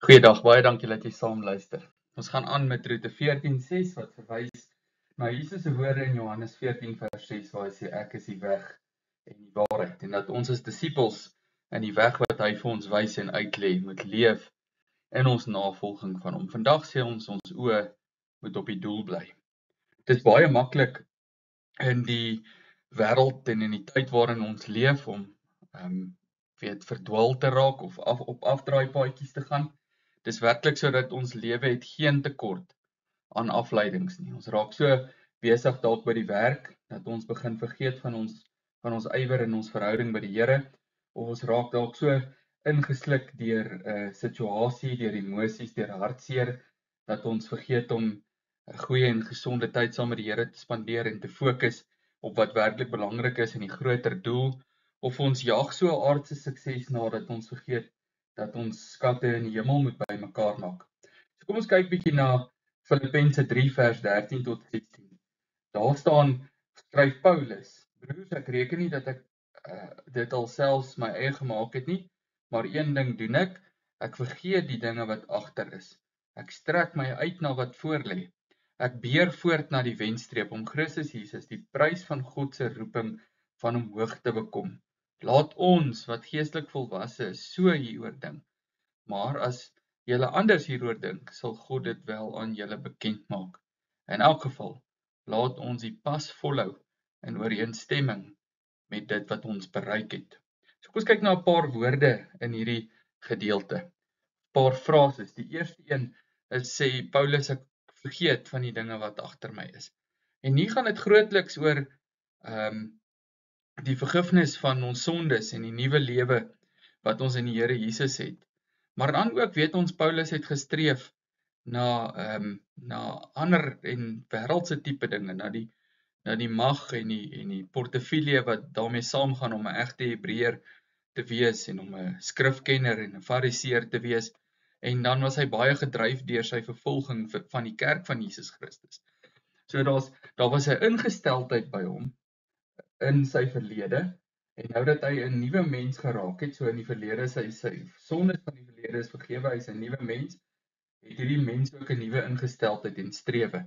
Goeiedag, baie dankie dat jy saam luister. Ons gaan aan met Roete 14:6 wat verwys na Jesus se woorde in Johannes 14:6 waar hy sê ek is die weg en die waarheid en dat ons as disippels in die weg wat hy vir ons wys en uitlê moet leef in ons navolging van hom. Vandag sê ons oë moet op die doel bly. Dit is baie maklik in die wêreld en in die tyd waarin ons leef om verdwaal te raak of op afdraaipaadjies te gaan. Dis werklik so dat ons lewe het geen tekort aan afleidings nie. Ons raak so besig dalk by die werk dat ons begin vergeet van ons ywer in ons verhouding by die Here, of ons raak dalk so ingesluk deur 'n situasie, deur emosies, deur hartseer dat ons vergeet om 'n goeie en gesonde tyd saam met die Here te spandeer en te fokus op wat werklik belangrik is in die groter doel, of ons jag so 'n aardse sukses na dat ons vergeet dat ons skatte in die hemel moet bymekaar maak. So kom ons kyk bietjie na Filippense 3 vers 13 tot 16. Daar staan, skryf Paulus: Broers, ek reken nie dat ek dit alselfs my eie gemaak het nie, maar een ding doen ek vergeet die dinge wat agter is. Ek strek my uit na wat voor lê. Ek beer voort na die wenstreep om Christus Jesus, die prys van God se roeping van omhoog te bekom. Laat ons wat geestelik volwasse is, so hieroor dink. Maar as julle anders hieroor dink, sal God dit wel aan julle bekend maak. In elk geval, laat ons die pas volhou in ooreenstemming met dit wat ons bereik het. So kom ons kyk na 'n paar woorde in hierdie gedeelte. 'n Paar frases. Die eerste een is sê Paulus, ek vergeet van die dinge wat agter my is. En hier gaan dit grootliks oor die vergifnis van ons sondes en die nuwe lewe wat ons in die Here Jesus het. Maar dan ook weet ons Paulus het gestreef na ander en wêreldse tipe dinge, na die mag en die portefeulje wat daarmee saamgaan om 'n egte Hebreër te wees en om 'n skrifkenner en 'n fariseer te wees. En dan was hy baie gedryf deur sy vervolging van die kerk van Jesus Christus. So daar was 'n ingesteldheid by hom in sy verlede, en nou dat hy 'n nuwe mens geraak het, so in die verlede sy sondes van die verlede is vergewe, hy is 'n nuwe mens, het hierdie mens ook 'n nuwe ingesteldheid en strewe.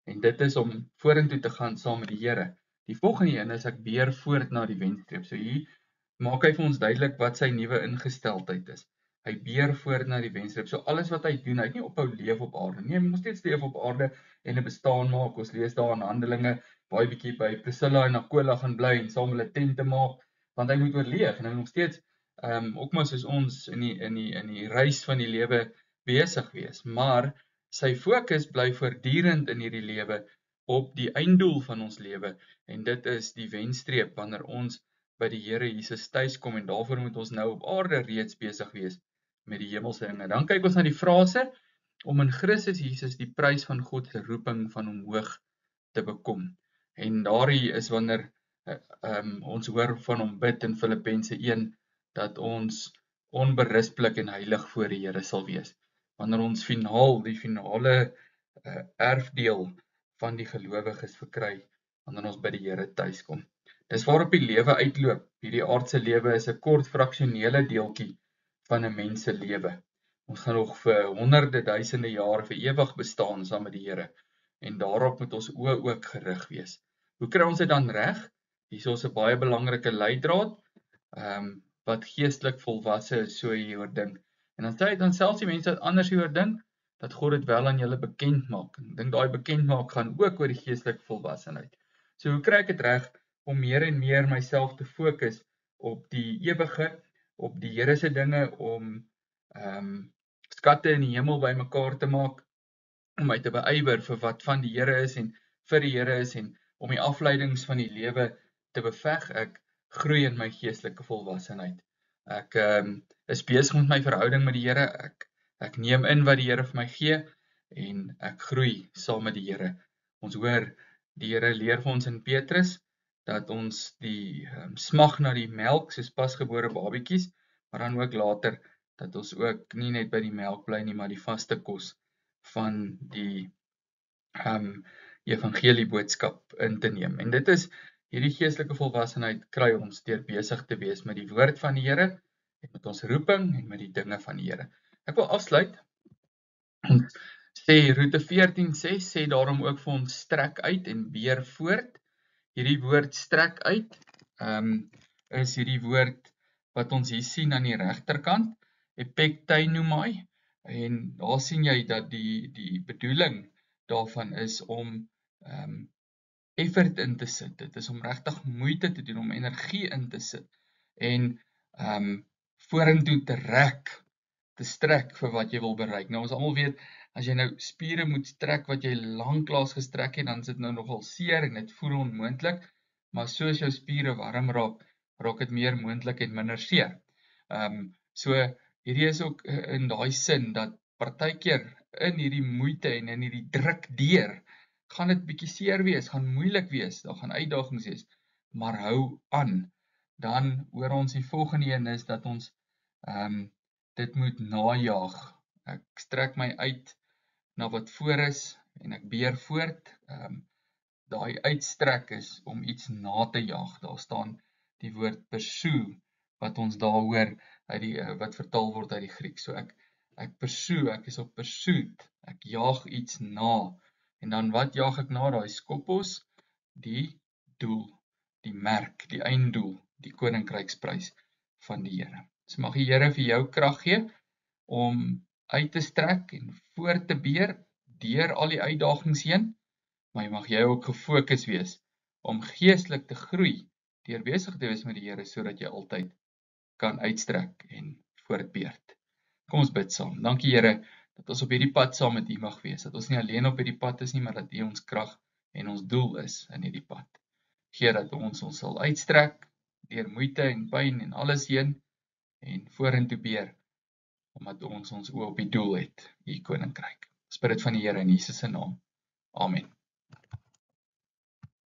En dit is om vorentoe te gaan saam met die Here. Die volgende een is ek beer voort na die wenstreep. So hier maak hy vir ons duidelik wat sy nuwe ingesteldheid is. Hy beer voort na die wenstreep. So alles wat hy doen, hy het nie ophou leef op aarde nie. Hy moet steeds leef op aarde en 'n bestaan maak. Ons lees daar in Handelinge, baie bietjie by Priscilla en Aquila gaan bly en saam hulle tente maak, want hy moet oorleef en hy moet nog steeds ook maar soos ons in die reis van die lewe besig wees. Maar sy fokus bly voortdurend in hierdie lewe op die einddoel van ons lewe, en dit is die wenstreep wanneer ons by die Here Jesus tuis kom, en daarvoor moet ons nou op aarde reeds besig wees met die hemelse dinge. Dan kyk ons na die frase om in Christus Jesus die prys van God se roeping van omhoog te bekom. En daardie is wanneer ons hoor van hom bid in Filippense 1 dat ons onberispelik en heilig voor die Here sal wees. Wanneer ons die finale erfdeel van die gelowiges verkry, wanneer ons by die Here tuis kom. Dis waarop die lewe uitloop. Hierdie aardse lewe is 'n kort fraksionele deeltjie van 'n mens se lewe. Ons gaan nog vir honderde duisende jare vir ewig bestaan saam met die Here, en daarop moet ons oë ook gerig wees. Hoe kry ons dit dan reg? Hier is ons 'n baie belangrike leidraad, wat geestelik volwasse is, so hieroor dink. En dan sê hy dan selfs die mense wat anders hieroor dink, dat God dit wel aan julle bekend maak. Ek dink daai bekend maak gaan ook oor die geestelike volwassenheid. So hoe kry ek dit reg om meer en meer myself te fokus op die ewige, op die Here se dinge, om skatte in die hemel bymekaar te maak, om my te beywer vir wat van die Here is en vir die Here is, en om die afleidings van die lewe te beveg. Ek groei in my geestelike volwassenheid. Ek is besig met my verhouding met die Here. Ek neem in wat die Here vir my gee, en ek groei saam met die Here. Ons hoor, die Here leer vir ons in Petrus, dat ons die smag na die melk, soos pasgebore babietjies, maar dan ook later, dat ons ook nie net by die melk bly nie, maar die vaste kos van die evangelieboodskap in te neem. En dit is, hierdie geestelike volwassenheid kry ons deur besig te wees met die woord van die Here, en met ons roeping, en met die dinge van die Here. Ek wil afsluit. Ons sê Roete 14:6 sê daarom ook vir ons strek uit en beer voort. Hierdie woord strek uit is hierdie woord wat ons hier sien aan die regterkant, epekteinoumai, en daar sien jy dat die bedoeling daarvan is om effort in te sit. Dit is om regtig moeite te doen, om energie in te sit en vorentoe te strek vir wat jy wil bereik. Nou ons almal weet, as jy nou spiere moet strek wat jy lanklaas gestrek het, dan is dit nou nogal seer en dit voel onmoontlik, maar soos jou spiere warm raak dit meer moontlik en minder seer. So hierdie is ook in daai sin dat partykeer in hierdie moeite en in hierdie druk deur gaan dit bietjie seer wees, gaan moeilik wees, daar gaan uitdagings wees, maar hou aan. Dan hoor ons die volgende een is dat ons dit moet najaag. Ek strek my uit na wat voor is en ek beer voort. Daai uitstrek is om iets na te jaag. Daar staan die woord pursue wat ons daar hoor wat vertaal word uit die Grieks. So ek pursue, ek is op pursuit. Ek jaag iets na. En dan wat jaag ek na? Daai skopos, die doel, die merk, die einddoel, die koninkryksprys van die Here. So mag die Here vir jou krag gee om uit te strek en voort te beer deur al die uitdagings heen, maar mag jy ook gefokus wees om geestelik te groei deur besig te wees met die Here sodat jy altyd kan uitstrek en voortbeerd. Kom ons bid saam. Dankie Here dat ons op hierdie pad saam met U mag wees, dat ons nie alleen op hierdie pad is nie, maar dat U ons krag en ons doel is in hierdie pad. Gee dat ons sal uitstrek deur moeite en pyn en alles heen en vorentoe beer, omdat ons oë op die doel het, U koninkryk. Ons bid dit van die Here in Jesus se naam. Amen.